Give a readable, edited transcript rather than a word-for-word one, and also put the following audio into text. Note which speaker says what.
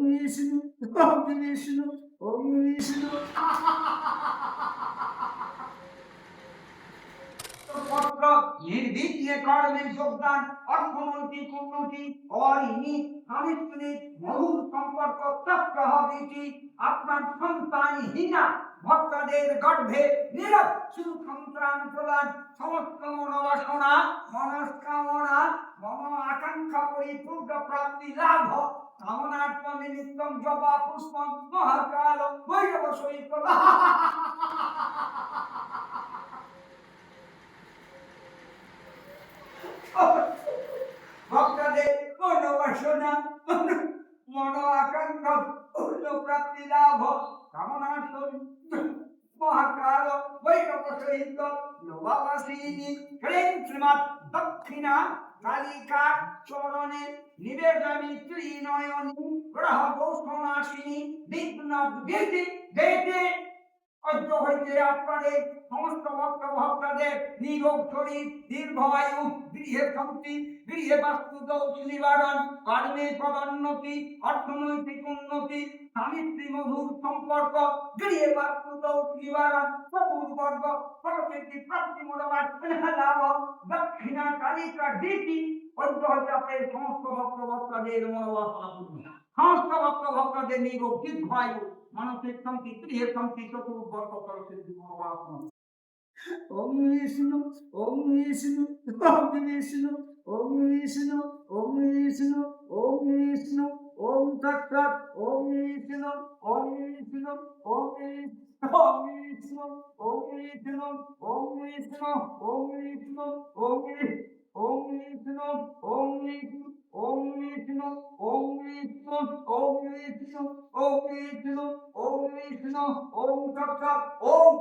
Speaker 1: বিষ্ণু ওম বিষ্ণু ওম বিষ্ণু।
Speaker 2: পত্র নির্বিঘ্নে কর্মে যোগদান, অর্থনৈতিক উন্নতি, অরিণী আনুষ্ঠানিক মধুর সম্পর্ক প্রাপ্ত হবে এটি। আপনার সন্তানহীনা ভক্তদের গর্ভে নীরব সুসন্তান প্রদান, সমস্ত মনোবাসনা মনস্কামনা মন আকাঙ্ক্ষা পরিপূর্ণ প্রাপ্তি লাভ, কামনার্থ নিমিত্তম জবা পুষ্পম মহাকাল ভৈরব সহিত ভক্তদের মনোবাসনা মন আকাঙ্ক্ষা পূর্ণ প্রাপ্তি লাভ, কামনার্থ মহাকাল ভৈরব সহিত লোভাবাসিনী ক্লেম শ্রীমৎ দক্ষিণা কালিকা চরণে নিবেদনী ত্রিনয়নী গ্রহ দোষনাশিনী বিঘ্নদ গীতি গেতে। অদ্য হইতে আপনাদের সমস্ত ভক্ত ভক্তদের নিরোগ শরীর, দীর্ঘায়ু, গৃহে শান্তি, গৃহে বাস্তুত নিবারণ, কর্মে পদোন্নতি, অর্থনৈতিক উন্নতি, স্বামী স্ত্রী মধুর সম্পর্ক, গৃহে বাস্তুত নিবারণ, চতুর্বর্গ সরস্বতী প্রাপ্তি মনোবাদ লাভ, দক্ষিণা কালিকা দিতি। অদ্য হইতে আপনাদের সমস্ত ভক্ত ভক্তদের মনোবাসনা পূর্ণ, সমস্ত ভক্ত ভক্তদের নিরোগ দীর্ঘায়ু, মানসিক শান্তি, গৃহের শান্তি, চতুর্বর্গ সরস্বতী মনোবাসনা।
Speaker 1: ওম বিষ্ণু ওম বিষ্ণু ওম বিষ্ণু ওম বিষ্ণু ওম বিষ্ণু ওম বিষ্ণু ওম তৎসৎ ওম বিষ্ণু ওম বিষ্ণু ওম বিষ্ণু ওম বিষ্ণু ওম বিষ্ণু ওম বিষ্ণু ওম বিষ্ণু ওম বিষ্ণু ওম বিষ্ণু ওম বিষ্ণু ওম বিষ্ণু ওম বিষ্ণু ওম বিষ্ণু ওম বিষ্ণু ওম তৎসৎ ওম